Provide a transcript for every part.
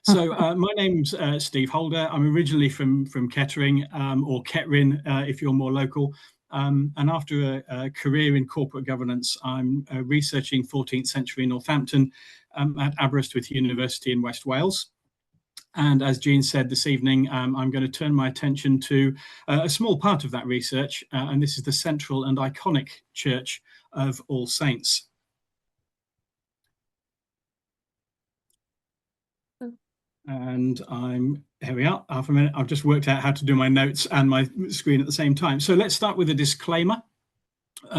My name's Steve Holder. I'm originally from Kettering, or Kettering if you're more local. And after a career in corporate governance, I'm researching 14th century Northampton at Aberystwyth University in West Wales. And as Jean said this evening, I'm going to turn my attention to a small part of that research, and this is the central and iconic church of All Saints. And here we are, half a minute. I've just worked out how to do my notes and my screen at the same time. So let's start with a disclaimer.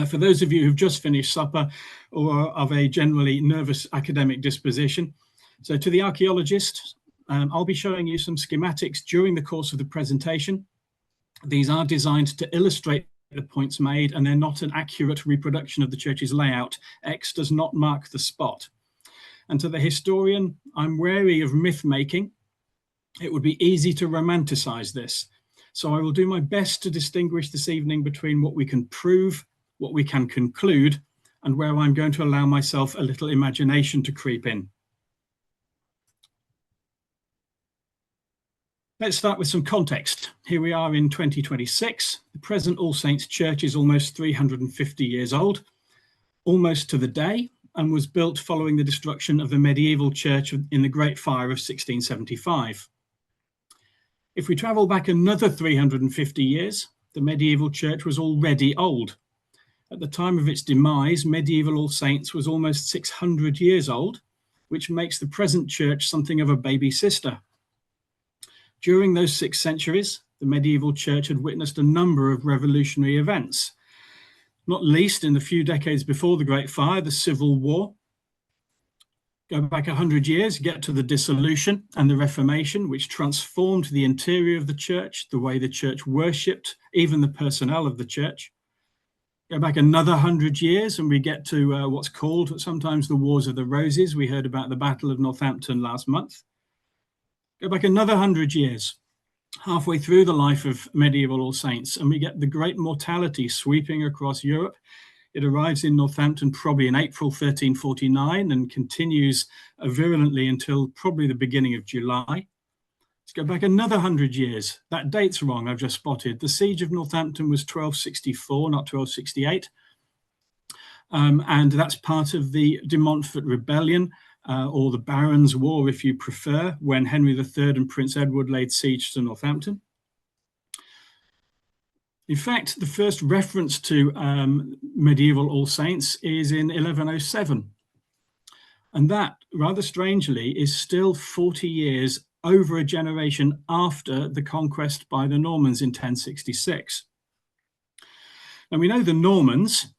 For those of you who've just finished supper or are of a generally nervous academic disposition. So to the archaeologist, I'll be showing you some schematics during the course of the presentation. These are designed to illustrate the points made, and they're not an accurate reproduction of the church's layout. X does not mark the spot. And to the historian, I'm wary of myth-making. It would be easy to romanticize this. So I will do my best to distinguish this evening between what we can prove, what we can conclude, and where I'm going to allow myself a little imagination to creep in. Let's start with some context. Here we are in 2026. The present All Saints Church is almost 350 years old, almost to the day, and was built following the destruction of the medieval church in the Great Fire of 1675. If we travel back another 350 years, the medieval church was already old. At the time of its demise, medieval All Saints was almost 600 years old, which makes the present church something of a baby sister. During those 6 centuries, the medieval church had witnessed a number of revolutionary events, not least in the few decades before the Great Fire, the Civil War. Go back 100 years, get to the Dissolution and the Reformation, which transformed the interior of the church, the way the church worshipped, even the personnel of the church. Go back another 100 years and we get to what's called sometimes the Wars of the Roses. We heard about the Battle of Northampton last month. Go back another 100 years, halfway through the life of medieval All Saints, and we get the Great Mortality sweeping across Europe. It arrives in Northampton probably in April 1349 and continues virulently until probably the beginning of July. Let's go back another 100 years. That date's wrong, I've just spotted. The Siege of Northampton was 1264, not 1268. And that's part of the de Montfort Rebellion, or the Barons' War, if you prefer, when Henry III and Prince Edward laid siege to Northampton. In fact, the first reference to medieval All Saints is in 1107. And that, rather strangely, is still 40 years over a generation after the conquest by the Normans in 1066. And we know the Normans,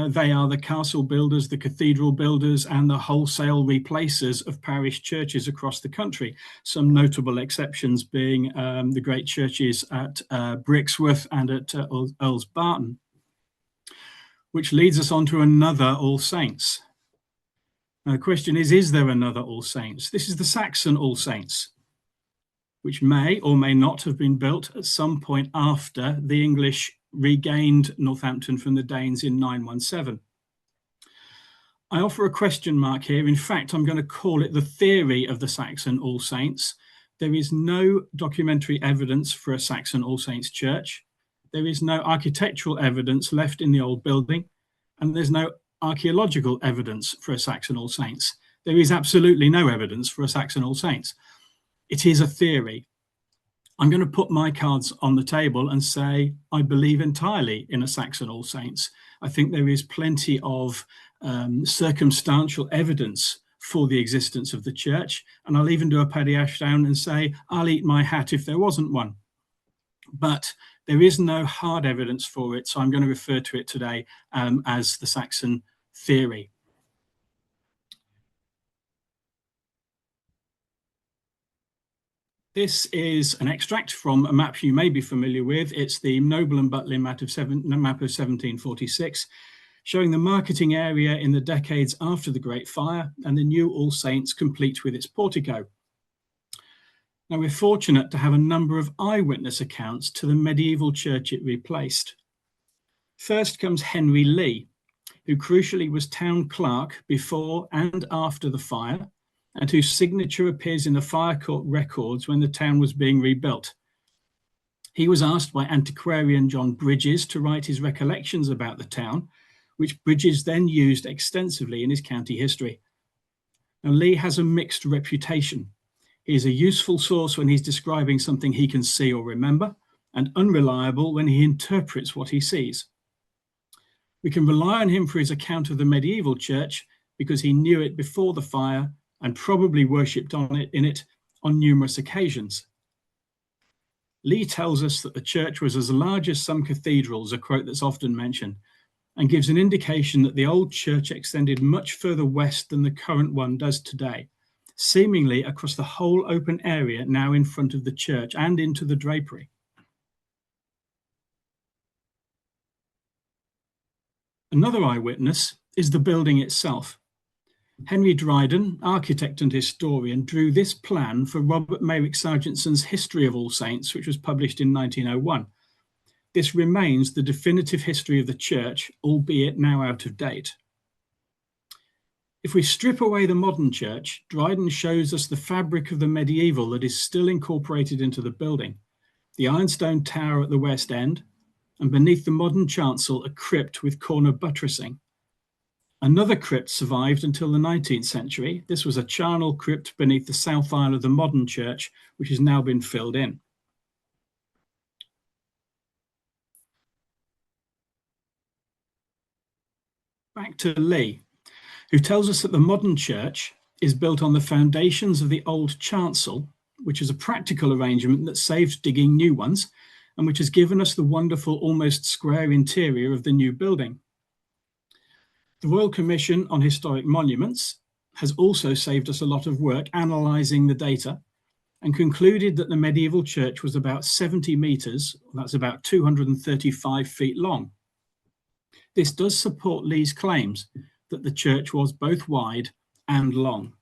they are the castle builders, the cathedral builders, and the wholesale replacers of parish churches across the country. Some notable exceptions being the great churches at Brixworth and at Earls Barton, which leads us on to another All Saints. Now, the question is there another All Saints? This is the Saxon All Saints, which may or may not have been built at some point after the English regained Northampton from the Danes in 917. I offer a question mark here. In fact, I'm going to call it the theory of the Saxon All Saints. There is no documentary evidence for a Saxon All Saints church. There is no architectural evidence left in the old building, and there's no archaeological evidence for a Saxon All Saints. There is absolutely no evidence for a Saxon All Saints. It is a theory. I'm going to put my cards on the table and say I believe entirely in a Saxon All Saints. I think there is plenty of circumstantial evidence for the existence of the church, and I'll even do a Paddy Ashdown and say I'll eat my hat if there wasn't one. But there is no hard evidence for it, so I'm going to refer to it today as the Saxon theory. This is an extract from a map you may be familiar with. It's the Noble and Butlin map of 1746, showing the marketing area in the decades after the Great Fire and the new All Saints complete with its portico. Now, we're fortunate to have a number of eyewitness accounts to the medieval church it replaced. First comes Henry Lee, who crucially was town clerk before and after the fire, and whose signature appears in the fire court records when the town was being rebuilt. He was asked by antiquarian John Bridges to write his recollections about the town, which Bridges then used extensively in his county history. Now, Lee has a mixed reputation. He is a useful source when he's describing something he can see or remember, and unreliable when he interprets what he sees. We can rely on him for his account of the medieval church because he knew it before the fire and probably worshipped in it on numerous occasions. Lee tells us that the church was as large as some cathedrals, a quote that's often mentioned, and gives an indication that the old church extended much further west than the current one does today, seemingly across the whole open area now in front of the church and into the drapery. Another eyewitness is the building itself. Henry Dryden, architect and historian, drew this plan for Robert Merrick Sargenson's History of All Saints, which was published in 1901. This remains the definitive history of the church, albeit now out of date. If we strip away the modern church, Dryden shows us the fabric of the medieval that is still incorporated into the building, the ironstone tower at the west end, and beneath the modern chancel, a crypt with corner buttressing. Another crypt survived until the 19th century. This was a charnel crypt beneath the south aisle of the modern church, which has now been filled in. Back to Lee, who tells us that the modern church is built on the foundations of the old chancel, which is a practical arrangement that saved digging new ones, and which has given us the wonderful, almost square interior of the new building. The Royal Commission on Historic Monuments has also saved us a lot of work analysing the data and concluded that the medieval church was about 70 metres, that's about 235 feet long. This does support Lee's claims that the church was both wide and long.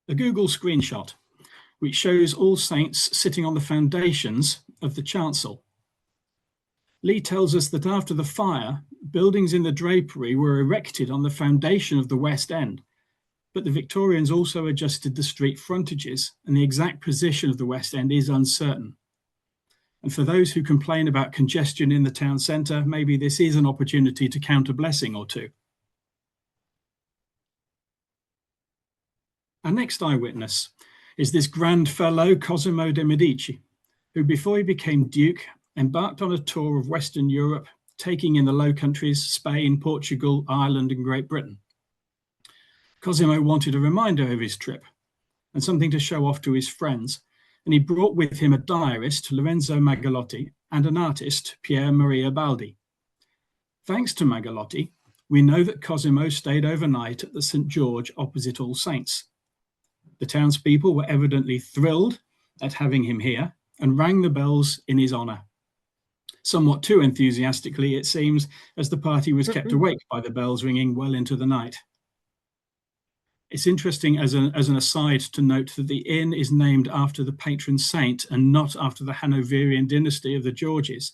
A Google screenshot, which shows All Saints sitting on the foundations of the chancel. Lee tells us that after the fire, buildings in the drapery were erected on the foundation of the west end, but the Victorians also adjusted the street frontages, and the exact position of the west end is uncertain. And for those who complain about congestion in the town centre, maybe this is an opportunity to count a blessing or two. Our next eyewitness is this grand fellow, Cosimo de' Medici, who before he became Duke, embarked on a tour of Western Europe, taking in the Low Countries, Spain, Portugal, Ireland, and Great Britain. Cosimo wanted a reminder of his trip and something to show off to his friends, and he brought with him a diarist, Lorenzo Magalotti, and an artist, Pier Maria Baldi. Thanks to Magalotti, we know that Cosimo stayed overnight at the St. George opposite All Saints. The townspeople were evidently thrilled at having him here and rang the bells in his honour. Somewhat too enthusiastically, it seems, as the party was kept awake by the bells ringing well into the night. It's interesting as an aside to note that the inn is named after the patron saint and not after the Hanoverian dynasty of the Georges.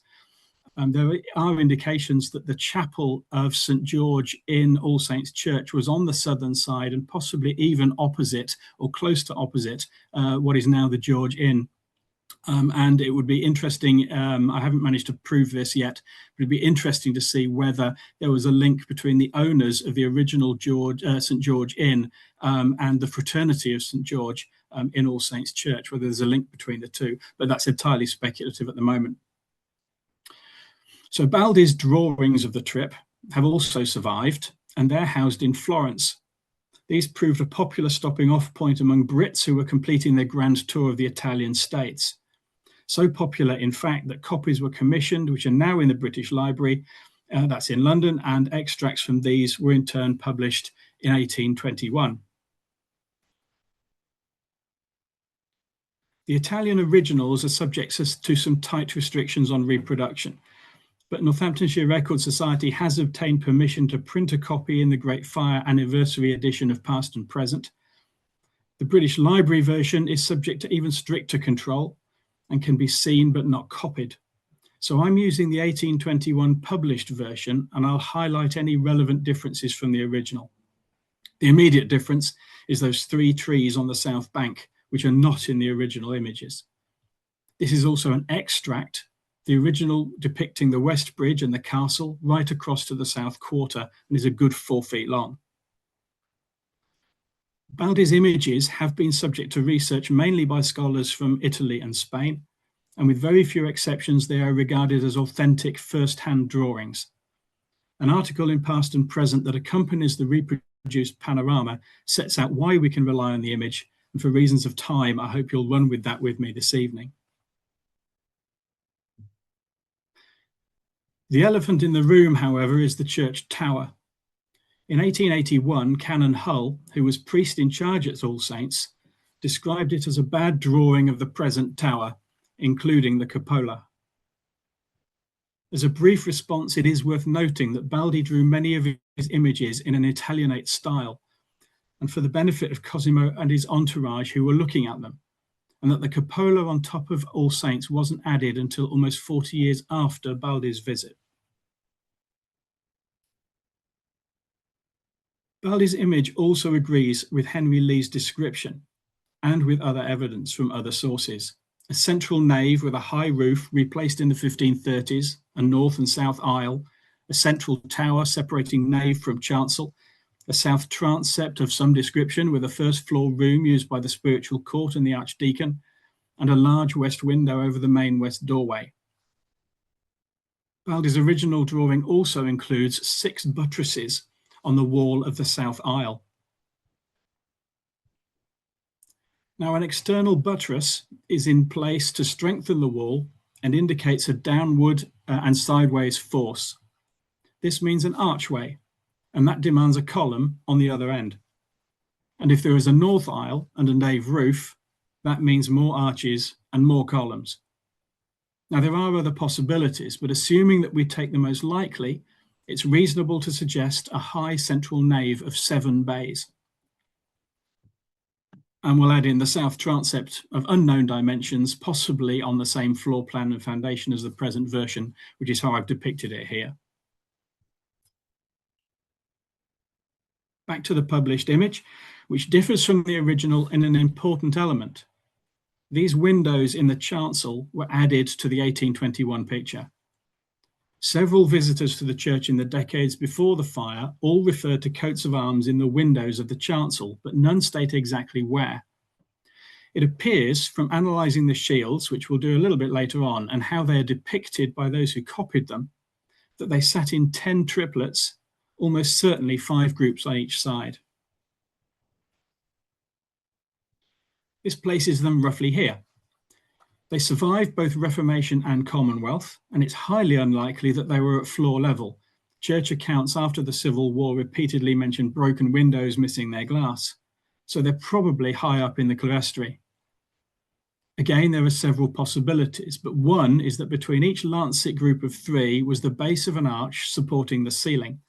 There are indications that the chapel of St. George in All Saints Church was on the southern side and possibly even opposite or close to opposite what is now the George Inn. And it would be interesting, I haven't managed to prove this yet, but it'd be interesting to see whether there was a link between the owners of the original St. George Inn and the fraternity of St. George in All Saints Church, whether there's a link between the two, but that's entirely speculative at the moment. So Baldi's drawings of the trip have also survived, and they're housed in Florence. These proved a popular stopping off point among Brits who were completing their grand tour of the Italian states. So popular, in fact, that copies were commissioned, which are now in the British Library, that's in London, and extracts from these were in turn published in 1821. The Italian originals are subject to some tight restrictions on reproduction, but Northamptonshire Record Society has obtained permission to print a copy in the Great Fire Anniversary edition of Past and Present. The British Library version is subject to even stricter control and can be seen but not copied. So I'm using the 1821 published version, and I'll highlight any relevant differences from the original. The immediate difference is those 3 trees on the south bank, which are not in the original images. This is also an extract, the original depicting the West Bridge and the castle right across to the south quarter, and is a good 4 feet long. Baldi's images have been subject to research mainly by scholars from Italy and Spain, and with very few exceptions, they are regarded as authentic first-hand drawings. An article in Past and Present that accompanies the reproduced panorama sets out why we can rely on the image, and for reasons of time, I hope you'll run with that with me this evening. The elephant in the room, however, is the church tower. In 1881, Canon Hull, who was priest in charge at All Saints, described it as a bad drawing of the present tower, including the cupola. As a brief response, it is worth noting that Baldi drew many of his images in an Italianate style, and for the benefit of Cosimo and his entourage who were looking at them, and that the cupola on top of All Saints wasn't added until almost 40 years after Baldi's visit. Baldi's image also agrees with Henry Lee's description and with other evidence from other sources. A central nave with a high roof replaced in the 1530s, a north and south aisle, a central tower separating nave from chancel, a south transept of some description with a first floor room used by the spiritual court and the archdeacon, and a large west window over the main west doorway. Baldi's original drawing also includes 6 buttresses on the wall of the south aisle. Now, an external buttress is in place to strengthen the wall and indicates a downward and sideways force. This means an archway, and that demands a column on the other end. And if there is a north aisle and a nave roof, that means more arches and more columns. Now, there are other possibilities, but assuming that we take the most likely, it's reasonable to suggest a high central nave of 7 bays. And we'll add in the south transept of unknown dimensions, possibly on the same floor plan and foundation as the present version, which is how I've depicted it here. Back to the published image, which differs from the original in an important element. These windows in the chancel were added to the 1821 picture. Several visitors to the church in the decades before the fire all referred to coats of arms in the windows of the chancel, but none state exactly where. It appears from analysing the shields, which we'll do a little bit later on, and how they are depicted by those who copied them, that they sat in 10 triplets, almost certainly 5 groups on each side. This places them roughly here. They survived both Reformation and Commonwealth, and it's highly unlikely that they were at floor level. Church accounts after the Civil War repeatedly mentioned broken windows missing their glass, so they're probably high up in the clerestory. Again, there are several possibilities, but one is that between each lancet group of 3 was the base of an arch supporting the ceiling.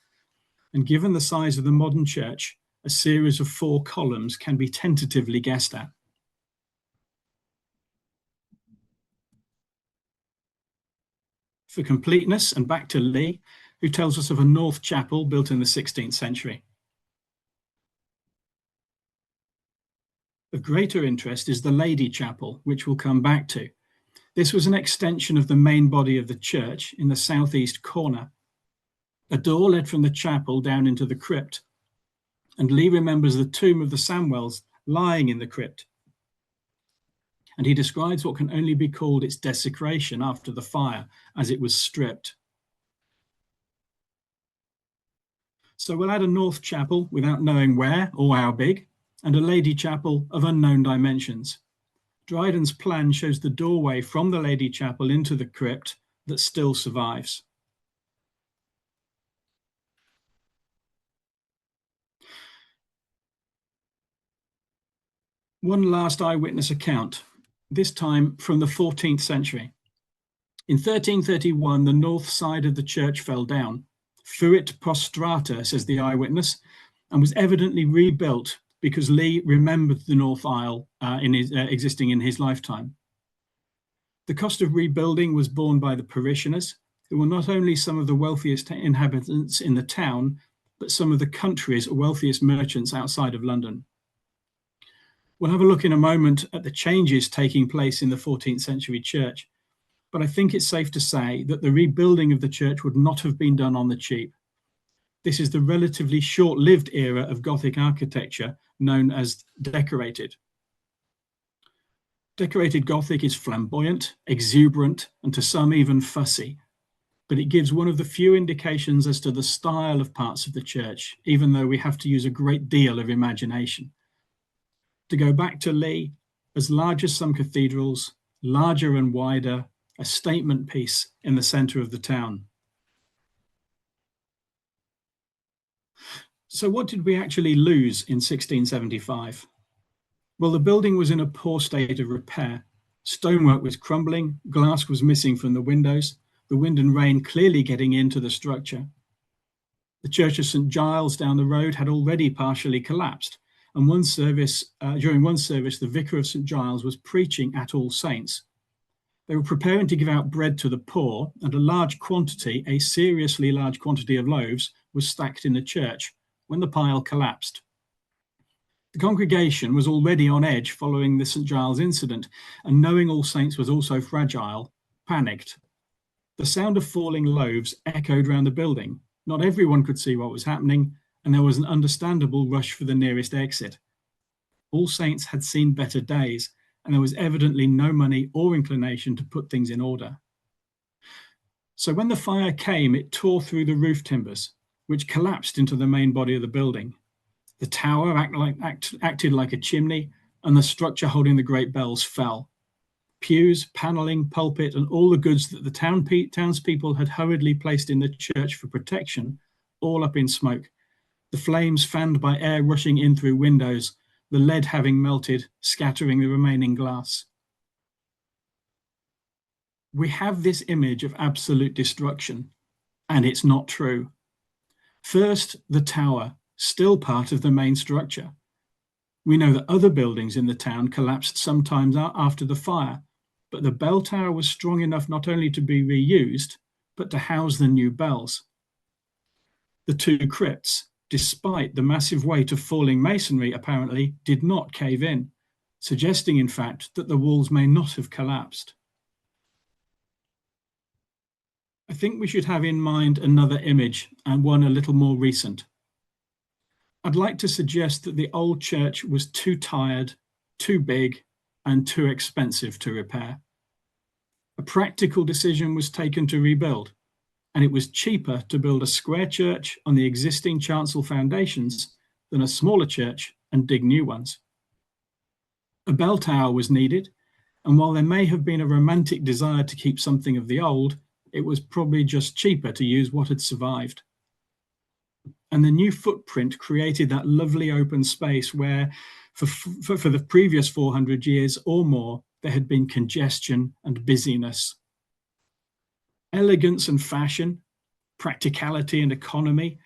And given the size of the modern church, a series of 4 columns can be tentatively guessed at. For completeness, and back to Lee, who tells us of a north chapel built in the 16th century. Of greater interest is the Lady Chapel, which we'll come back to. This was an extension of the main body of the church in the southeast corner. A door led from the chapel down into the crypt, and Lee remembers the tomb of the Samwells lying in the crypt. And he describes what can only be called its desecration after the fire, as it was stripped. So we'll add a north chapel without knowing where or how big, and a Lady Chapel of unknown dimensions. Dryden's plan shows the doorway from the Lady Chapel into the crypt that still survives. One last eyewitness account, this time from the 14th century. In 1331, the north side of the church fell down. Fuit prostrata, says the eyewitness, and was evidently rebuilt because Lee remembered the north aisle existing in his lifetime. The cost of rebuilding was borne by the parishioners, who were not only some of the wealthiest inhabitants in the town, but some of the country's wealthiest merchants outside of London. We'll have a look in a moment at the changes taking place in the 14th century church, but I think it's safe to say that the rebuilding of the church would not have been done on the cheap. This is the relatively short-lived era of Gothic architecture known as decorated. Decorated Gothic is flamboyant, exuberant, and to some even fussy, but it gives one of the few indications as to the style of parts of the church, even though we have to use a great deal of imagination. To go back to Lee, as large as some cathedrals, larger and wider, a statement piece in the centre of the town. So what did we actually lose in 1675? Well, the building was in a poor state of repair. Stonework was crumbling, glass was missing from the windows, the wind and rain clearly getting into the structure. The Church of St. Giles down the road had already partially collapsed, and during one service, the Vicar of St. Giles was preaching at All Saints. They were preparing to give out bread to the poor, and a seriously large quantity of loaves was stacked in the church when the pile collapsed. The congregation was already on edge following the St. Giles incident, and knowing All Saints was also fragile, panicked. The sound of falling loaves echoed round the building. Not everyone could see what was happening, and there was an understandable rush for the nearest exit. All Saints had seen better days, and there was evidently no money or inclination to put things in order. So when the fire came, it tore through the roof timbers, which collapsed into the main body of the building. The tower acted like a chimney, and the structure holding the great bells fell. Pews, panelling, pulpit, and all the goods that the townspeople had hurriedly placed in the church for protection, all up in smoke. The flames fanned by air rushing in through windows, the lead having melted, scattering the remaining glass. We have this image of absolute destruction, and it's not true. First, the tower, still part of the main structure. We know that other buildings in the town collapsed sometimes after the fire, but the bell tower was strong enough not only to be reused, but to house the new bells. The two crypts, despite the massive weight of falling masonry, apparently did not cave in, suggesting in fact that the walls may not have collapsed. I think we should have in mind another image, and one a little more recent. I'd like to suggest that the old church was too tired, too big, and too expensive to repair. A practical decision was taken to rebuild, and it was cheaper to build a square church on the existing chancel foundations than a smaller church and dig new ones. A bell tower was needed, and while there may have been a romantic desire to keep something of the old, it was probably just cheaper to use what had survived. And the new footprint created that lovely open space where, for the previous 400 years or more, there had been congestion and busyness. Elegance and fashion, practicality and economy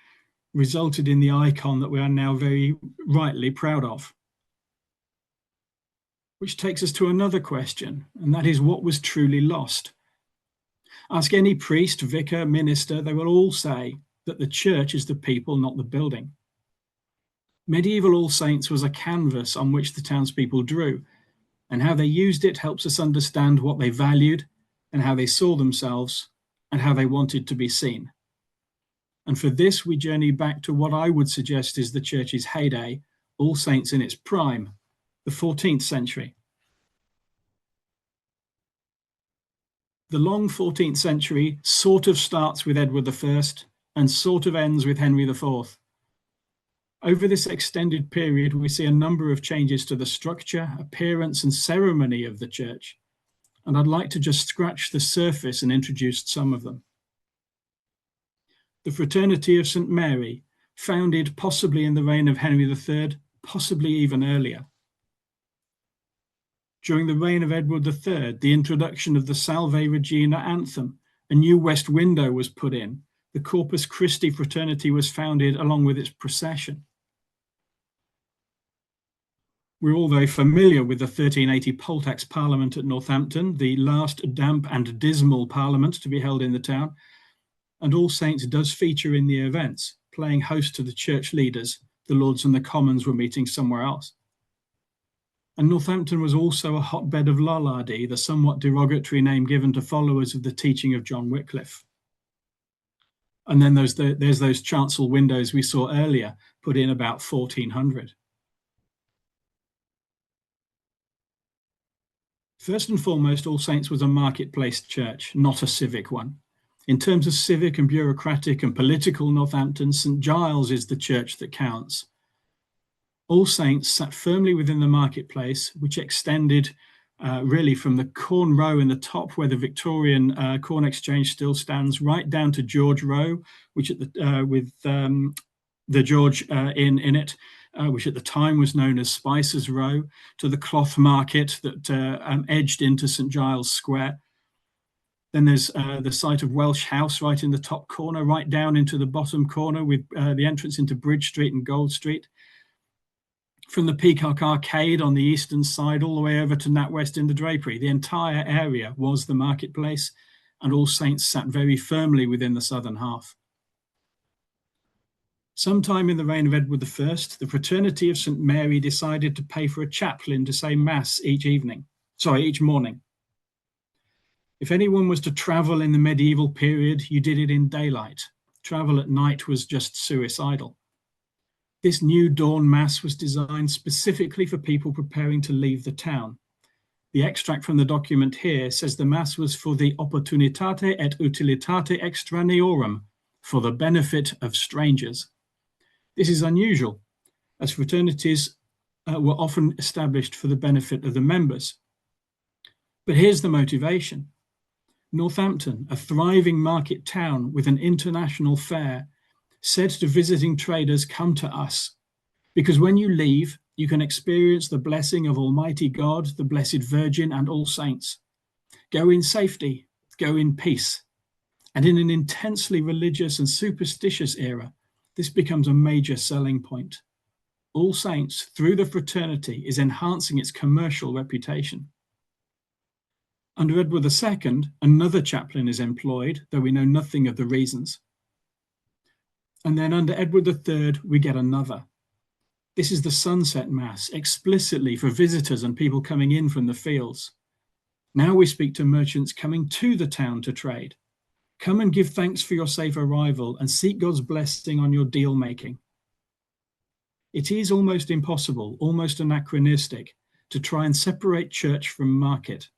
resulted in the icon that we are now very rightly proud of. Which takes us to another question, and that is, what was truly lost? Ask any priest, vicar, minister, they will all say that the church is the people, not the building. Medieval All Saints was a canvas on which the townspeople drew, and how they used it helps us understand what they valued and how they saw themselves and how they wanted to be seen. And for this, we journey back to what I would suggest is the church's heyday, All Saints in its prime, the 14th century. The long 14th century sort of starts with Edward I and sort of ends with Henry IV. Over this extended period, we see a number of changes to the structure, appearance, and ceremony of the church, and I'd like to just scratch the surface and introduce some of them. The Fraternity of St. Mary, founded possibly in the reign of Henry III, possibly even earlier. During the reign of Edward III, the introduction of the Salve Regina anthem, a new west window was put in. The Corpus Christi fraternity was founded along with its procession. We're all very familiar with the 1380 poll tax parliament at Northampton, the last damp and dismal parliament to be held in the town, and All Saints does feature in the events. playing host to the church leaders. The Lords and the Commons were meeting somewhere else. And Northampton was also a hotbed of lollardy, the somewhat derogatory name given to followers of the teaching of John Wycliffe. And then there's those chancel windows we saw earlier, put in about 1400. First and foremost, All Saints was a marketplace church, not a civic one. In terms of civic and bureaucratic and political Northampton, St Giles is the church that counts. All Saints sat firmly within the marketplace, which extended really from the Corn Row in the top, where the Victorian Corn Exchange still stands, right down to George Row, which at with the George Inn in it, which at the time was known as Spicer's Row, to the Cloth Market that edged into St Giles Square. Then there's the site of Welsh House right in the top corner, right down into the bottom corner with the entrance into Bridge Street and Gold Street. From the Peacock Arcade on the eastern side all the way over to NatWest in the Drapery, the entire area was the marketplace, and All Saints sat very firmly within the southern half. Sometime in the reign of Edward I, the Fraternity of St Mary decided to pay for a chaplain to say Mass each morning. If anyone was to travel in the medieval period, you did it in daylight. Travel at night was just suicidal. This new dawn Mass was designed specifically for people preparing to leave the town. The extract from the document here says the Mass was for the opportunitate et utilitate extraneorum, for the benefit of strangers. This is unusual, as fraternities were often established for the benefit of the members. But here's the motivation. Northampton, a thriving market town with an international fair, said to visiting traders, "Come to us, because when you leave, you can experience the blessing of Almighty God, the Blessed Virgin, and all saints. Go in safety, go in peace." And in an intensely religious and superstitious era, this becomes a major selling point. All Saints, through the fraternity, is enhancing its commercial reputation. Under Edward II, another chaplain is employed, though we know nothing of the reasons. And then under Edward III, we get another. This is the Sunset Mass, explicitly for visitors and people coming in from the fields. Now we speak to merchants coming to the town to trade. Come and give thanks for your safe arrival and seek God's blessing on your deal making. It is almost impossible, almost anachronistic, to try and separate church from market.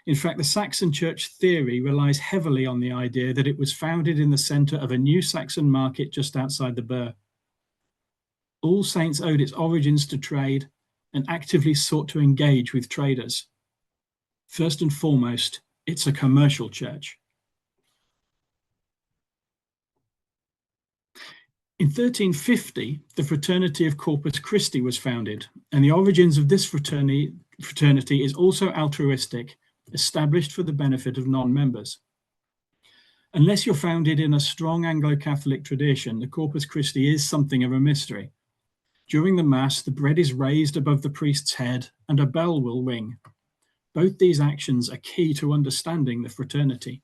In fact, the Saxon church theory relies heavily on the idea that it was founded in the centre of a new Saxon market just outside the Burr. All Saints owed its origins to trade and actively sought to engage with traders. First and foremost, it's a commercial church. In 1350, the Fraternity of Corpus Christi was founded, and the origins of this fraternity is also altruistic, established for the benefit of non-members. Unless you're founded in a strong Anglo-Catholic tradition, the Corpus Christi is something of a mystery. During the Mass, the bread is raised above the priest's head and a bell will ring. Both these actions are key to understanding the fraternity.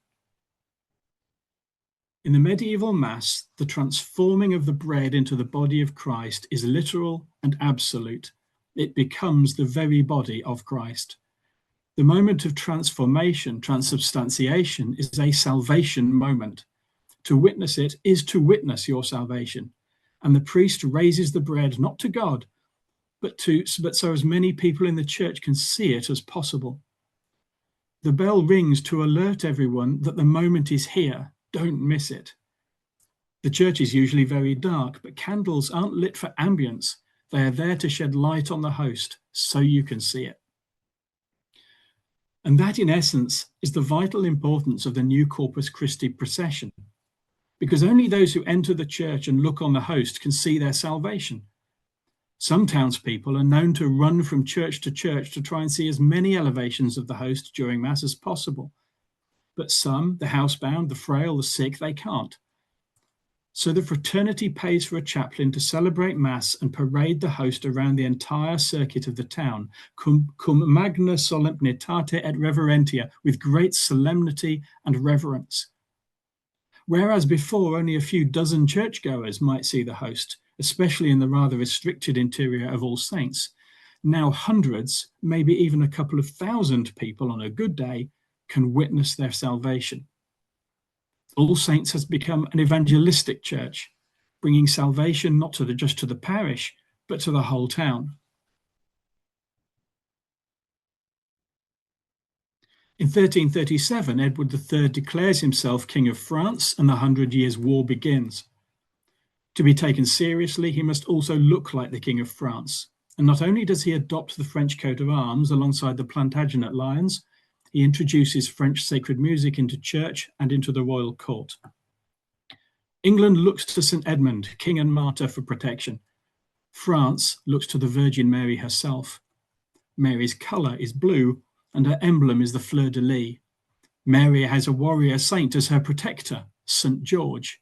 In the medieval Mass, the transforming of the bread into the body of Christ is literal and absolute. It becomes the very body of Christ. The moment of transformation, transubstantiation, is a salvation moment. To witness it is to witness your salvation. And the priest raises the bread not to God, but so as many people in the church can see it as possible. The bell rings to alert everyone that the moment is here. Don't miss it. The church is usually very dark, but candles aren't lit for ambience. They are there to shed light on the host so you can see it. And that, in essence, is the vital importance of the new Corpus Christi procession, because only those who enter the church and look on the host can see their salvation. Some townspeople are known to run from church to church to try and see as many elevations of the host during Mass as possible. But some, the housebound, the frail, the sick, they can't. So the fraternity pays for a chaplain to celebrate Mass and parade the host around the entire circuit of the town, cum magna solemnitate et reverentia, with great solemnity and reverence. Whereas before only a few dozen churchgoers might see the host, especially in the rather restricted interior of All Saints, now hundreds, maybe even a couple of thousand people on a good day can witness their salvation. All Saints has become an evangelistic church, bringing salvation not just to the parish, but to the whole town. In 1337, Edward III declares himself King of France, and the 100 Years' War begins. To be taken seriously, he must also look like the King of France. And not only does he adopt the French coat of arms alongside the Plantagenet lions, he introduces French sacred music into church and into the royal court. England looks to St. Edmund, king and martyr, for protection. France looks to the Virgin Mary herself. Mary's colour is blue, and her emblem is the fleur-de-lis. Mary has a warrior saint as her protector, St. George.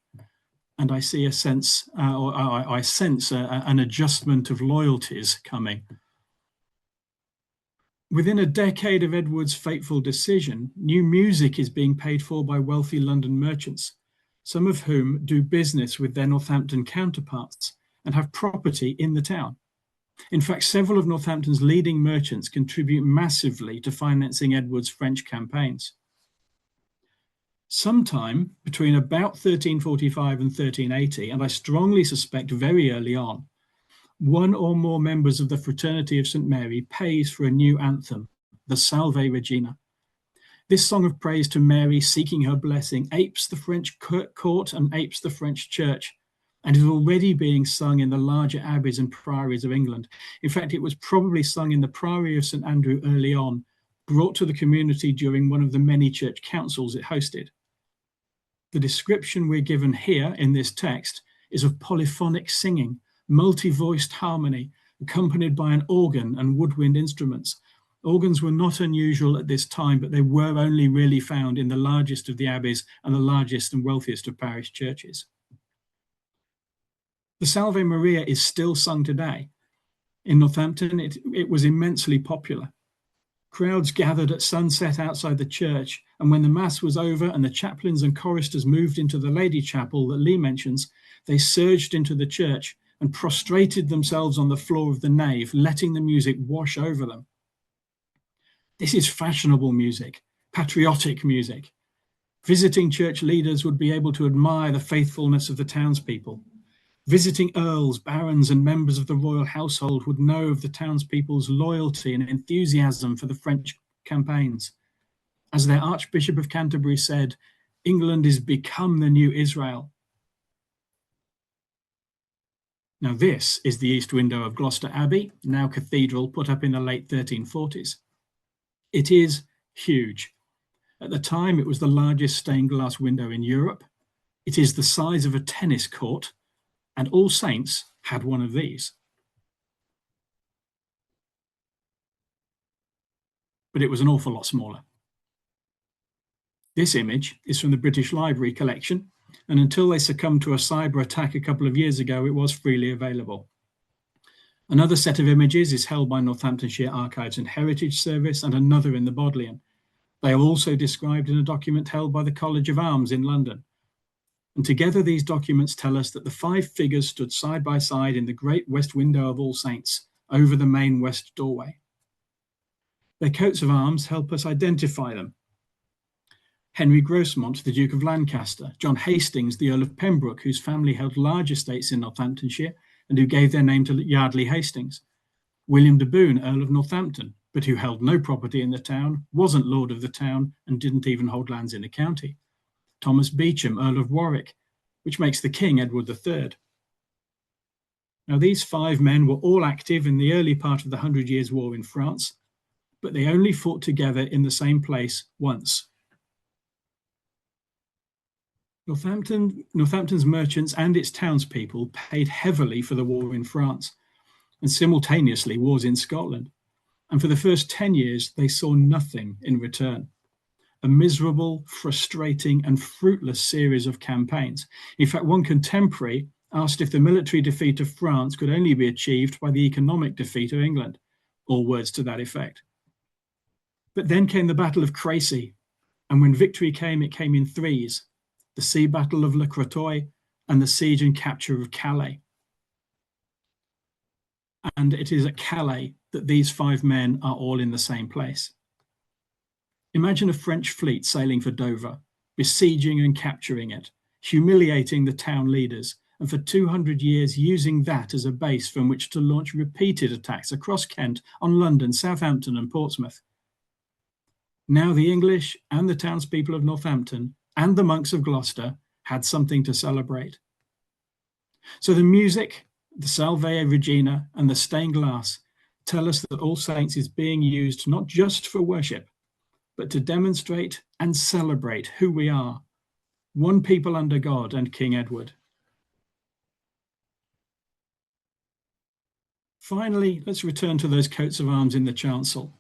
And I see a sense, I sense an adjustment of loyalties coming. Within a decade of Edward's fateful decision, new music is being paid for by wealthy London merchants, some of whom do business with their Northampton counterparts and have property in the town. In fact, several of Northampton's leading merchants contribute massively to financing Edward's French campaigns. Sometime between about 1345 and 1380, and I strongly suspect very early on, one or more members of the Fraternity of St. Mary pays for a new anthem, the Salve Regina. This song of praise to Mary, seeking her blessing, apes the French court and apes the French church, and is already being sung in the larger abbeys and priories of England. In fact, it was probably sung in the Priory of St. Andrew early on, brought to the community during one of the many church councils it hosted. The description we're given here in this text is of polyphonic singing, multi-voiced harmony, accompanied by an organ and woodwind instruments. Organs were not unusual at this time, but they were only really found in the largest of the abbeys and the largest and wealthiest of parish churches. The Salve Maria is still sung today. In Northampton, it was immensely popular. Crowds gathered at sunset outside the church, and when the Mass was over and the chaplains and choristers moved into the Lady Chapel that Lee mentions, they surged into the church and prostrated themselves on the floor of the nave, letting the music wash over them. This is fashionable music, patriotic music. Visiting church leaders would be able to admire the faithfulness of the townspeople. Visiting earls, barons, and members of the royal household would know of the townspeople's loyalty and enthusiasm for the French campaigns. As their Archbishop of Canterbury said, England is become the new Israel. Now this is the east window of Gloucester Abbey, now cathedral, put up in the late 1340s. It is huge. At the time, it was the largest stained glass window in Europe. It is the size of a tennis court, and All Saints had one of these. But it was an awful lot smaller. This image is from the British Library collection, and until they succumbed to a cyber attack a couple of years ago, it was freely available. Another set of images is held by Northamptonshire Archives and Heritage Service, and another in the Bodleian. They are also described in a document held by the College of Arms in London. And together these documents tell us that the 5 figures stood side by side in the great west window of All Saints, over the main west doorway. Their coats of arms help us identify them. Henry Grosmont, the Duke of Lancaster, John Hastings, the Earl of Pembroke, whose family held large estates in Northamptonshire and who gave their name to Yardley Hastings. William de Boon, Earl of Northampton, but who held no property in the town, wasn't lord of the town, and didn't even hold lands in the county. Thomas Beauchamp, Earl of Warwick, which makes the king Edward III. Now, these 5 men were all active in the early part of the 100 Years' War in France, but they only fought together in the same place once. Northampton's merchants and its townspeople paid heavily for the war in France, and simultaneously wars in Scotland. And for the first 10 years, they saw nothing in return. A miserable, frustrating, and fruitless series of campaigns. In fact, one contemporary asked if the military defeat of France could only be achieved by the economic defeat of England, or words to that effect. But then came the Battle of Crecy, and when victory came, it came in threes. the sea battle of Le Crotoy, and the siege and capture of Calais. And it is at Calais that these 5 men are all in the same place. Imagine a French fleet sailing for Dover, besieging and capturing it, humiliating the town leaders, and for 200 years using that as a base from which to launch repeated attacks across Kent on London, Southampton, and Portsmouth. Now the English and the townspeople of Northampton and the monks of Gloucester had something to celebrate. So the music, the Salve Regina, and the stained glass tell us that All Saints is being used not just for worship, but to demonstrate and celebrate who we are, one people under God and King Edward. Finally, let's return to those coats of arms in the chancel.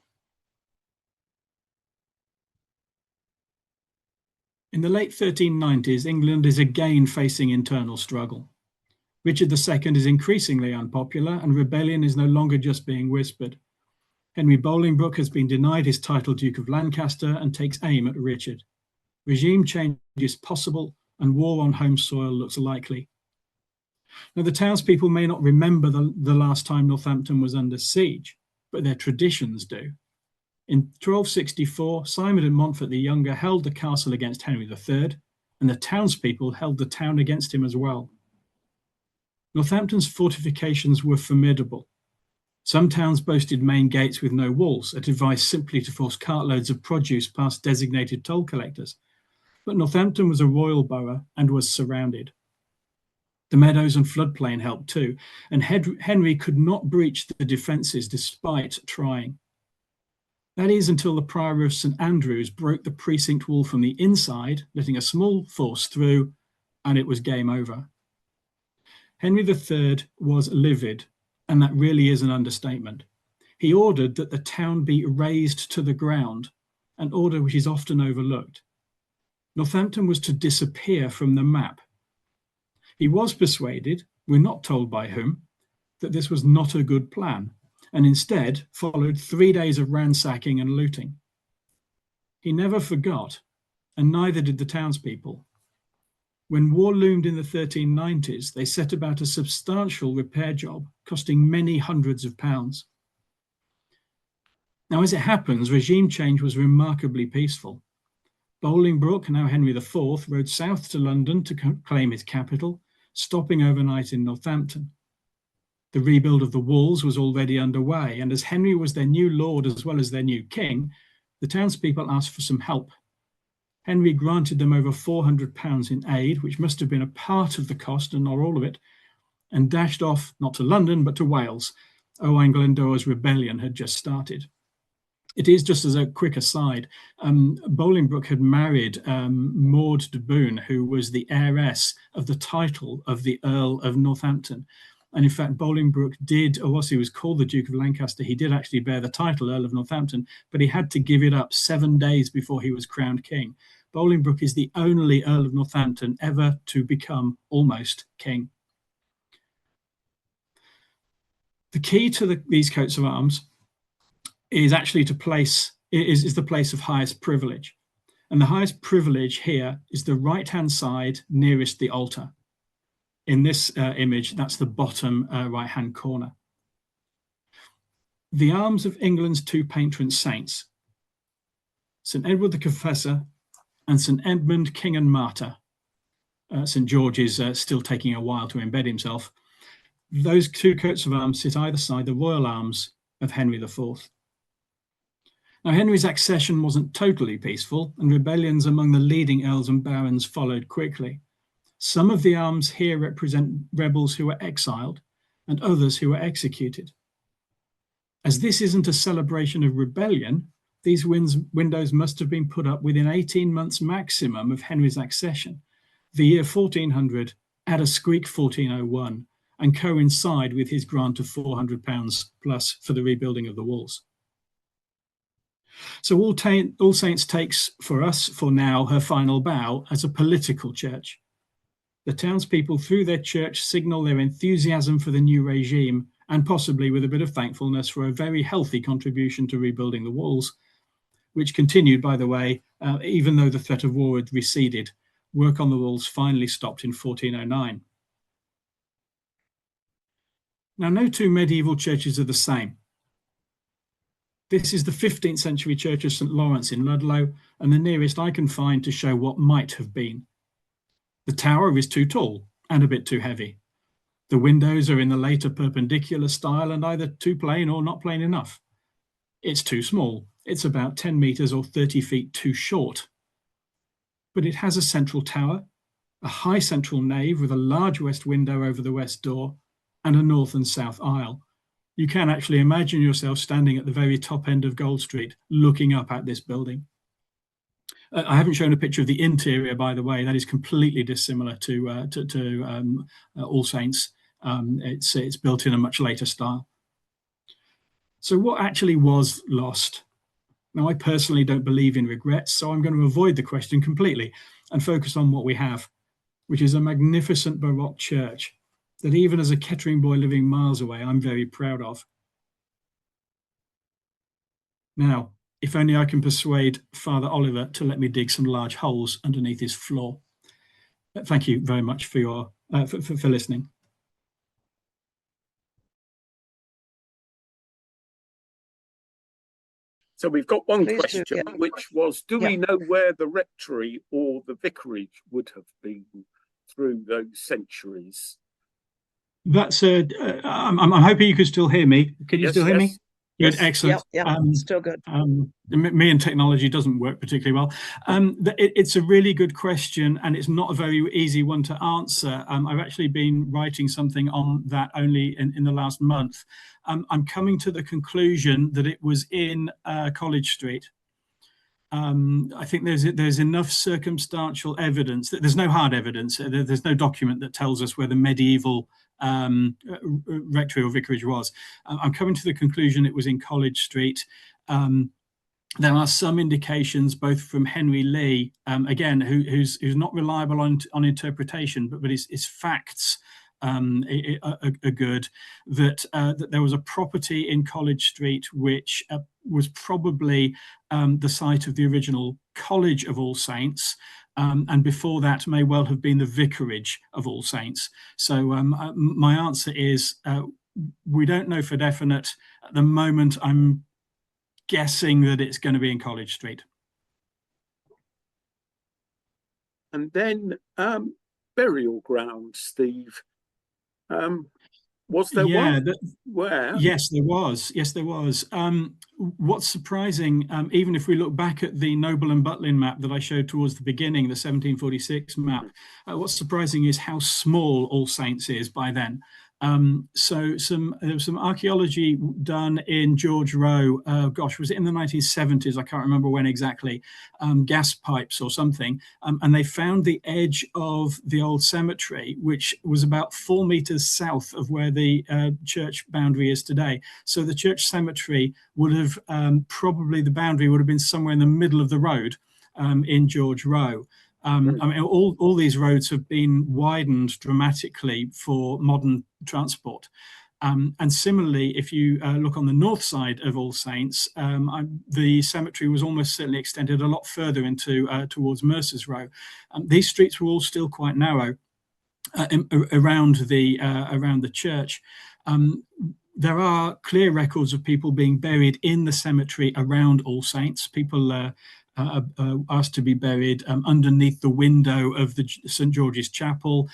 In the late 1390s, England is again facing internal struggle. Richard II is increasingly unpopular, and rebellion is no longer just being whispered. Henry Bolingbroke has been denied his title Duke of Lancaster and takes aim at Richard. Regime change is possible, and war on home soil looks likely. Now, the townspeople may not remember the last time Northampton was under siege, but their traditions do. In 1264, Simon de Montfort the Younger held the castle against Henry III, and the townspeople held the town against him as well. Northampton's fortifications were formidable. Some towns boasted main gates with no walls, a device simply to force cartloads of produce past designated toll collectors. But Northampton was a royal borough and was surrounded. The meadows and floodplain helped too, and Henry could not breach the defences despite trying. That is until the Priory of St Andrews broke the precinct wall from the inside, letting a small force through, and it was game over. Henry III was livid, and that really is an understatement. He ordered that the town be razed to the ground, an order which is often overlooked. Northampton was to disappear from the map. He was persuaded, we're not told by whom, that this was not a good plan, and instead followed 3 days of ransacking and looting. He never forgot, and neither did the townspeople. When war loomed in the 1390s, they set about a substantial repair job, costing many hundreds of pounds. Now, as it happens, regime change was remarkably peaceful. Bolingbroke, now Henry IV, rode south to London to claim his capital, stopping overnight in Northampton. The rebuild of the walls was already underway, and as Henry was their new lord as well as their new king, the townspeople asked for some help. Henry granted them over £400 in aid, which must have been a part of the cost and not all of it, and dashed off, not to London, but to Wales. Owain Glendower's rebellion had just started. It is, just as a quick aside, Bolingbroke had married Maud de Bohun, who was the heiress of the title of the Earl of Northampton. And in fact, Bolingbroke did, or whilst he was called the Duke of Lancaster, he did actually bear the title Earl of Northampton, but he had to give it up 7 days before he was crowned king. Bolingbroke is the only Earl of Northampton ever to become almost king. The key to these coats of arms is actually the place of highest privilege. And the highest privilege here is the right-hand side nearest the altar. In this image, that's the bottom right-hand corner. The arms of England's 2 patron saints, St Edward the Confessor and St Edmund, King and Martyr. St George is still taking a while to embed himself. Those 2 coats of arms sit either side the royal arms of Henry IV. Now, Henry's accession wasn't totally peaceful, and rebellions among the leading earls and barons followed quickly. Some of the arms here represent rebels who were exiled and others who were executed. As this isn't a celebration of rebellion, these windows must have been put up within 18 months maximum of Henry's accession, the year 1400 at a squeak 1401, and coincide with his grant of £400 plus for the rebuilding of the walls. So All Saints takes for us, for now, her final bow as a political church. The townspeople, through their church, signal their enthusiasm for the new regime, and possibly with a bit of thankfulness for a very healthy contribution to rebuilding the walls, which continued, by the way, even though the threat of war had receded Work on the walls finally stopped in 1409. Now, no two medieval churches are the same. This is the 15th century church of St. Lawrence in Ludlow, and the nearest I can find to show what might have been. The tower is too tall and a bit too heavy. The windows are in the later perpendicular style and either too plain or not plain enough. It's too small. It's about 10 meters or 30 feet too short. But it has a central tower, a high central nave with a large west window over the west door, and a north and south aisle. You can actually imagine yourself standing at the very top end of Gold Street, looking up at this building. I haven't shown a picture of the interior, by the way. That is completely dissimilar to All Saints. It's built in a much later style. So what actually was lost? Now, I personally don't believe in regrets, so I'm going to avoid the question completely and focus on what we have, which is a magnificent Baroque church that even as a Kettering boy living miles away, I'm very proud of. Now, if only I can persuade Father Oliver to let me dig some large holes underneath his floor. Thank you very much for your for listening. So we've got one question, which was, do we know where the rectory or the vicarage would have been through those centuries? That's I'm hoping you can still hear me. Can you still hear me? Good, excellent. Still good. Me and technology doesn't work particularly well. It's a really good question, and it's not a very easy one to answer. I've actually been writing something on that only in the last month. I'm coming to the conclusion that it was in College Street. I think there's enough circumstantial evidence that there's no hard evidence. There's no document that tells us where the medieval rectory or vicarage was. I'm coming to the conclusion it was in College Street. There are some indications, both from Henry Lee, again, who's not reliable on interpretation, but his facts are good, that there was a property in College Street which was probably the site of the original College of All Saints, and before that may well have been the Vicarage of All Saints. So my answer is we don't know for definite. At the moment, I'm guessing that it's going to be in College Street. And then burial ground, Steve. Was there one? Where? Yes, there was. Yes, there was. What's surprising, even if we look back at the Noble and Butlin map that I showed towards the beginning, the 1746 map, what's surprising is how small All Saints is by then. So there was some archaeology done in George Row. Gosh, was it in the 1970s? I can't remember when exactly. Gas pipes or something, and they found the edge of the old cemetery, which was about 4 meters south of where the church boundary is today. So the church cemetery would have probably, the boundary would have been somewhere in the middle of the road in George Row. I mean, all these roads have been widened dramatically for modern transport. And similarly, if you look on the north side of All Saints, the cemetery was almost certainly extended a lot further into towards Mercer's Row. These streets were all still quite narrow around the church. There are clear records of people being buried in the cemetery around All Saints. People asked to be buried underneath the window of the St. George's Chapel,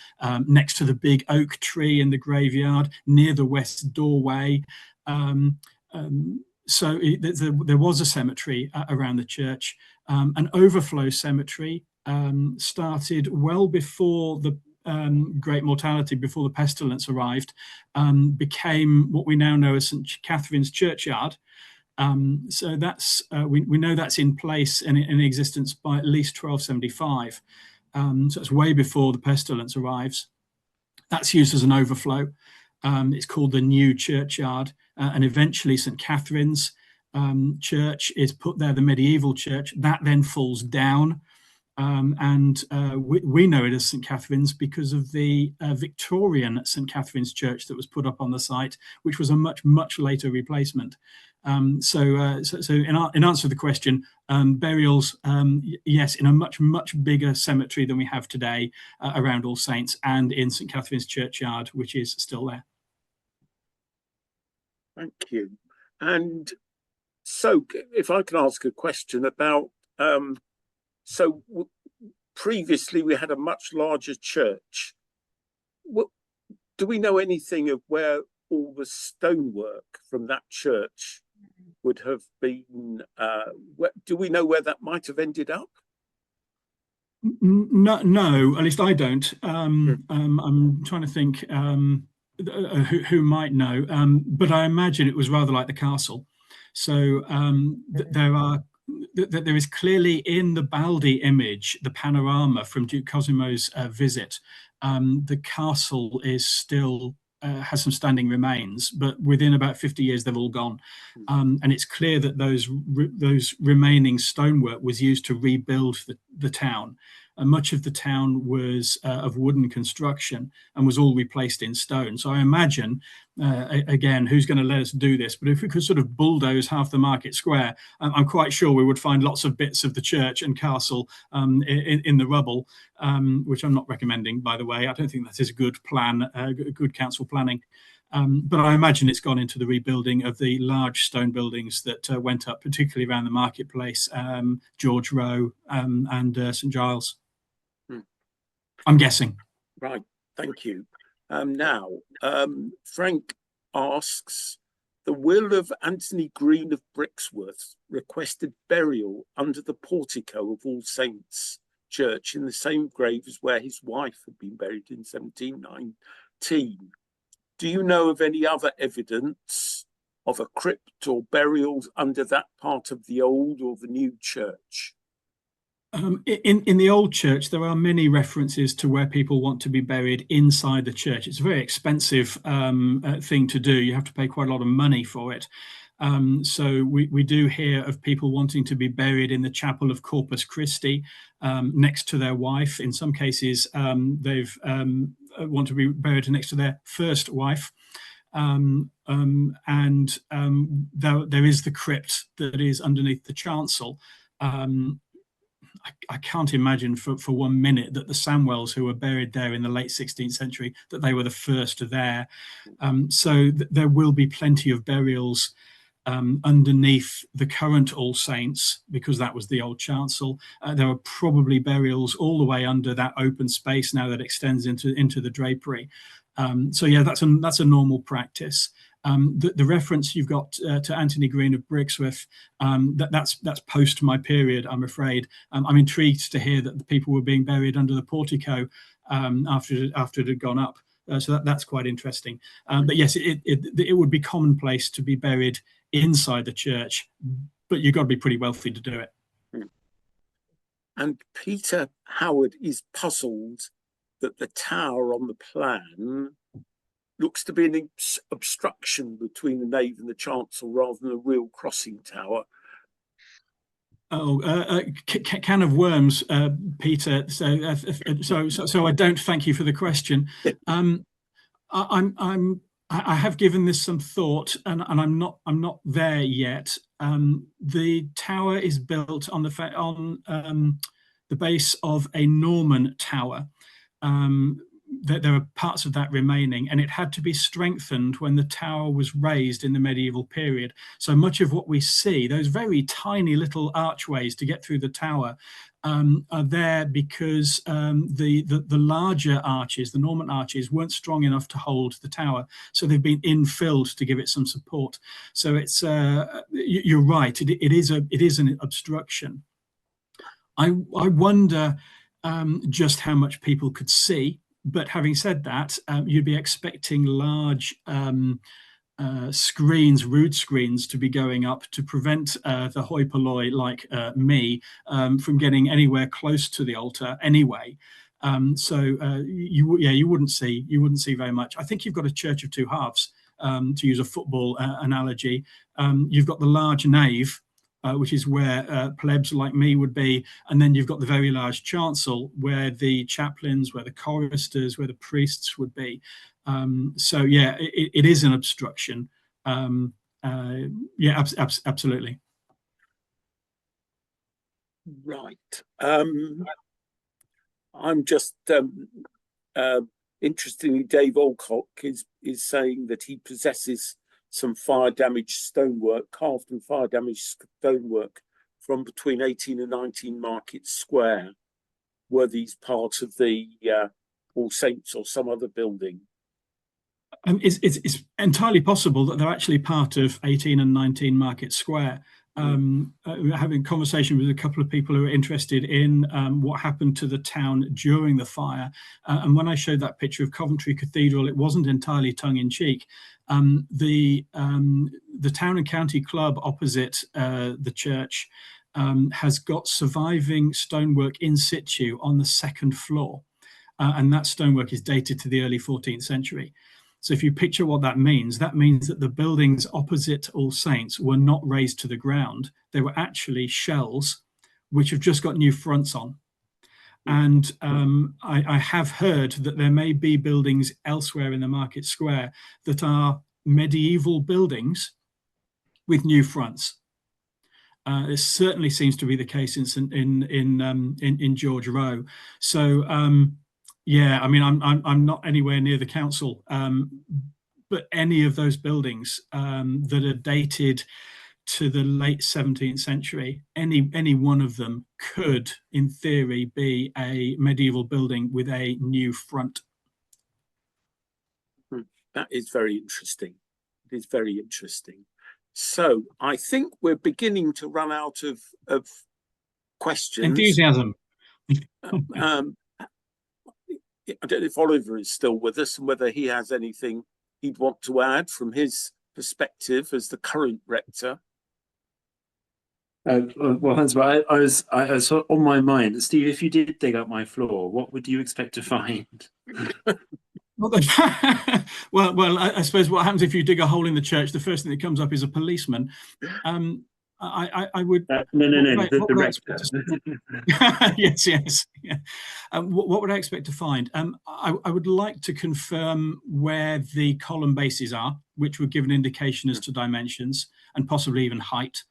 next to the big oak tree in the graveyard, near the west doorway. So there was a cemetery around the church. An overflow cemetery started well before the great mortality, before the pestilence arrived, became what we now know as St. Catherine's Churchyard. So that's we know that's in place and in existence by at least 1275. So it's way before the pestilence arrives. That's used as an overflow. It's called the New Churchyard, and eventually St. Catherine's Church is put there, the medieval church. That then falls down. We know it as St Catherine's because of the Victorian St Catherine's Church that was put up on the site, which was a much later replacement. So in answer to the question, burials, yes, in a much bigger cemetery than we have today around All Saints, and in St Catherine's Churchyard, which is still there. Thank you. And so, if I can ask a question about, previously we had a much larger church. Do we know anything of where all the stonework from that church would have been? Do we know where that might have ended up? No, at least I don't. I'm trying to think who might know, but I imagine it was rather like the castle. So there is clearly in the Baldi image, the panorama from Duke Cosimo's visit. The castle is still has some standing remains, but within about 50 years they've all gone, and it's clear that those remaining stonework was used to rebuild the town. Much of the town was of wooden construction and was all replaced in stone. So I imagine, again, who's going to let us do this? But if we could sort of bulldoze half the market square, I'm quite sure we would find lots of bits of the church and castle in the rubble, which I'm not recommending, by the way. I don't think that is a good plan, good council planning. But I imagine it's gone into the rebuilding of the large stone buildings that went up, particularly around the marketplace, George Row and St Giles. I'm guessing. Right, thank you. Now, Frank asks, the will of Anthony Green of Brixworth requested burial under the portico of All Saints Church in the same grave as where his wife had been buried in 1719. Do you know of any other evidence of a crypt or burials under that part of the old or the new church? In the old church, there are many references to where people want to be buried inside the church. It's a very expensive thing to do. You have to pay quite a lot of money for it. So we do hear of people wanting to be buried in the chapel of Corpus Christi next to their wife. In some cases, they've want to be buried next to their first wife. There is the crypt that is underneath the chancel. I can't imagine for 1 minute that the Samwells, who were buried there in the late 16th century, that they were the first there. So there will be plenty of burials underneath the current All Saints, because that was the old chancel. There are probably burials all the way under that open space now that extends into the drapery. So yeah, that's a normal practice. The reference you've got to Anthony Green of Brixworth, that's post my period, I'm afraid. I'm intrigued to hear that the people were being buried under the portico after it had gone up. So that's quite interesting. But yes, it would be commonplace to be buried inside the church, but you've got to be pretty wealthy to do it. And Peter Howard is puzzled that the tower on the plan looks to be an obstruction between the nave and the chancel rather than a real crossing tower. Oh, can of worms, Peter. So I don't thank you for the question. I have given this some thought, and I'm not there yet. The tower is built on the base of a Norman tower. There are parts of that remaining, and it had to be strengthened when the tower was raised in the medieval period. So much of what we see, those very tiny little archways to get through the tower, are there because the larger arches, the Norman arches, weren't strong enough to hold the tower. So they've been infilled to give it some support. So it's you're right. It is an obstruction. I wonder just how much people could see. But having said that, you'd be expecting large screens, rood screens, to be going up to prevent the hoi polloi like me from getting anywhere close to the altar anyway. So you wouldn't see very much. I think you've got a church of two halves, to use a football analogy. You've got the large nave, which is where plebs like me would be. And then you've got the very large chancel where the chaplains, where the choristers, where the priests would be. So yeah, it is an obstruction. Yeah, absolutely. Right. I'm just interestingly, Dave Alcock is saying that he possesses some fire damaged stonework, carved and fire damaged stonework from between 18 and 19 Market Square. Were these parts of the All Saints or some other building? It's entirely possible that they're actually part of 18 and 19 Market Square. Having a conversation with a couple of people who are interested in what happened to the town during the fire. And when I showed that picture of Coventry Cathedral, it wasn't entirely tongue-in-cheek. The Town and County Club opposite the church has got surviving stonework in situ on the second floor. And that stonework is dated to the early 14th century. So if you picture what that means that the buildings opposite All Saints were not razed to the ground. They were actually shells which have just got new fronts on. And I have heard that there may be buildings elsewhere in the Market Square that are medieval buildings with new fronts. This certainly seems to be the case in George Row. So yeah, I mean, I'm not anywhere near the council, but any of those buildings that are dated to the late 17th century, any one of them could, in theory, be a medieval building with a new front. That is very interesting. It is very interesting. So I think we're beginning to run out of questions. Enthusiasm. I don't know if Oliver is still with us and whether he has anything he'd want to add from his perspective as the current rector. Well, Hans, I was on my mind. Steve, if you did dig up my floor, what would you expect to find? Well, I suppose what happens if you dig a hole in the church, the first thing that comes up is a policeman. I would. No, the rector. Yes. Yeah. What would I expect to find? I would like to confirm where the column bases are, which would give an indication as to dimensions and possibly even height.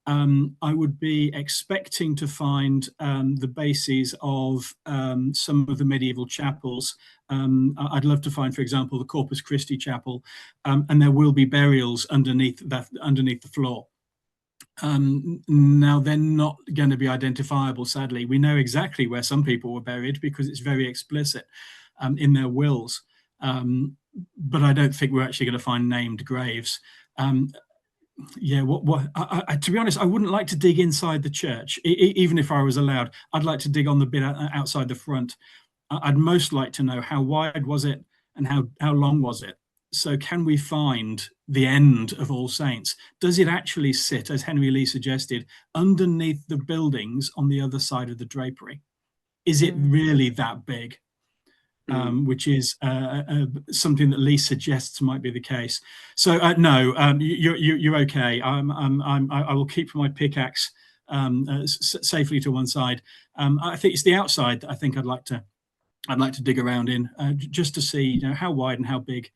I would be expecting to find the bases of some of the medieval chapels. I'd love to find, for example, the Corpus Christi Chapel, and there will be burials underneath the floor. Now, they're not going to be identifiable, sadly. We know exactly where some people were buried because it's very explicit in their wills. But I don't think we're actually going to find named graves. Yeah, to be honest, I wouldn't like to dig inside the church, even if I was allowed. I'd like to dig on the bit outside the front. I'd most like to know how wide was it and how long was it. So can we find the end of All Saints? Does it actually sit, as Henry Lee suggested, underneath the buildings on the other side of the drapery? Is it really that big? Which is something that Lee suggests might be the case. So no, you're okay. I will keep my pickaxe safely to one side. I think it's the outside that I think I'd like to dig around in, just to see, how wide and how big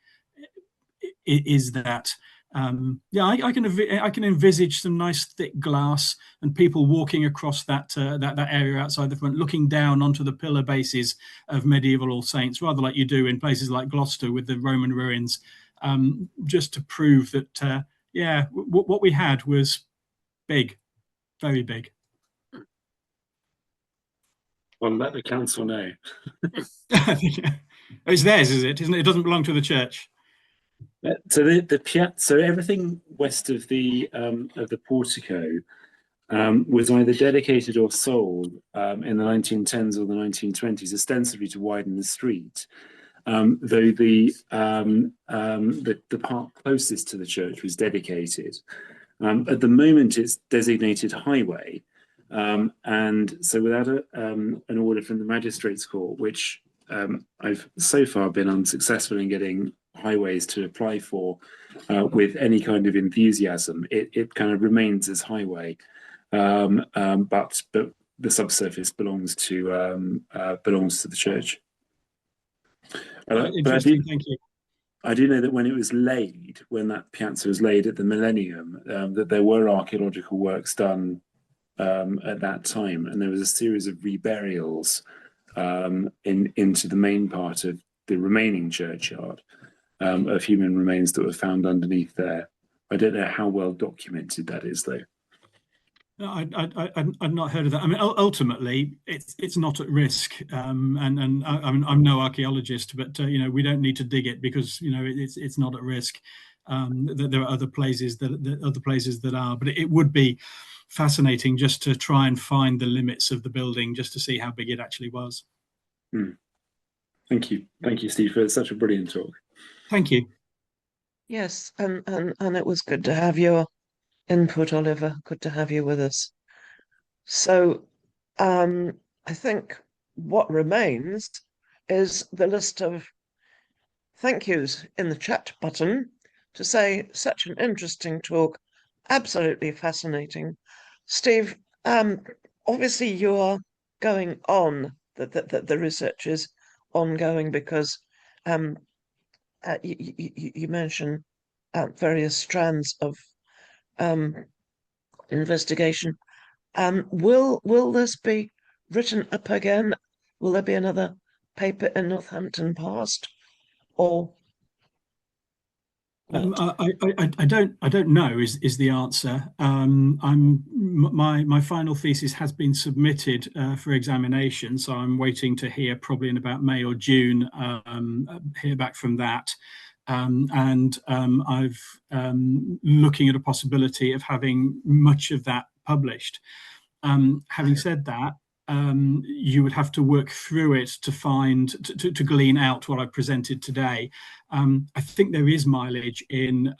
is that. Yeah, I can envisage some nice thick glass and people walking across that area outside the front, looking down onto the pillar bases of medieval All Saints, rather like you do in places like Gloucester with the Roman ruins, just to prove that yeah, what we had was big, very big. Well, let the council know. It's theirs, is it? Isn't it? It doesn't belong to the church. So so everything west of the portico was either dedicated or sold in the 1910s or the 1920s, ostensibly to widen the street. Though the part closest to the church was dedicated. At the moment, it's designated highway, and so without an order from the magistrates' court, which I've so far been unsuccessful in getting highways to apply for with any kind of enthusiasm. It kind of remains as highway, but the subsurface belongs to the church. Interesting, thank you. I do know that when it was laid, when that piazza was laid at the millennium, that there were archaeological works done at that time, and there was a series of reburials into the main part of the remaining churchyard of human remains that were found underneath there. I don't know how well documented that is, though. No, I'd not heard of that. I mean, ultimately, it's not at risk, and I'm no archaeologist, but we don't need to dig it because it's not at risk. There are other places that are, but it would be fascinating just to try and find the limits of the building, just to see how big it actually was. Thank you, Steve, for such a brilliant talk. Thank you. Yes, and it was good to have your input, Oliver. Good to have you with us. So I think what remains is the list of thank yous in the chat button to say such an interesting talk, absolutely fascinating. Steve, obviously you are going on, the research is ongoing because you mentioned various strands of investigation. Will this be written up again? Will there be another paper in Northampton Past, or I don't know is the answer. My final thesis has been submitted for examination, so I'm waiting to hear probably in about May or June, hear back from that. And I've looking at a possibility of having much of that published. Having said that, you would have to work through it to find, to glean out what I presented today. I think there is mileage in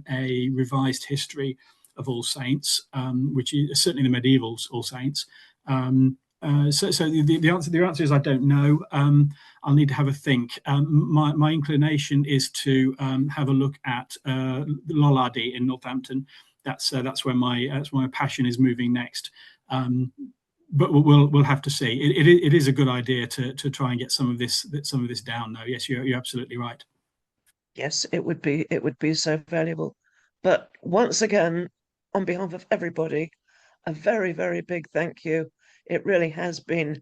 a revised history of All Saints, which is certainly the medieval All Saints. So the answer is I don't know. I'll need to have a think. My inclination is to have a look at Lollardy in Northampton. That's where my passion is moving next. But we'll have to see. It is a good idea to try and get some of this down, though. Yes, you're absolutely right. yes, it would be so valuable. But once again, on behalf of everybody, a very, very big thank you. It really has been.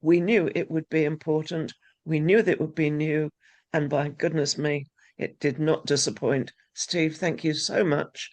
We knew it would be important. We knew that it would be new, and by goodness me, it did not disappoint. Steve, thank you so much.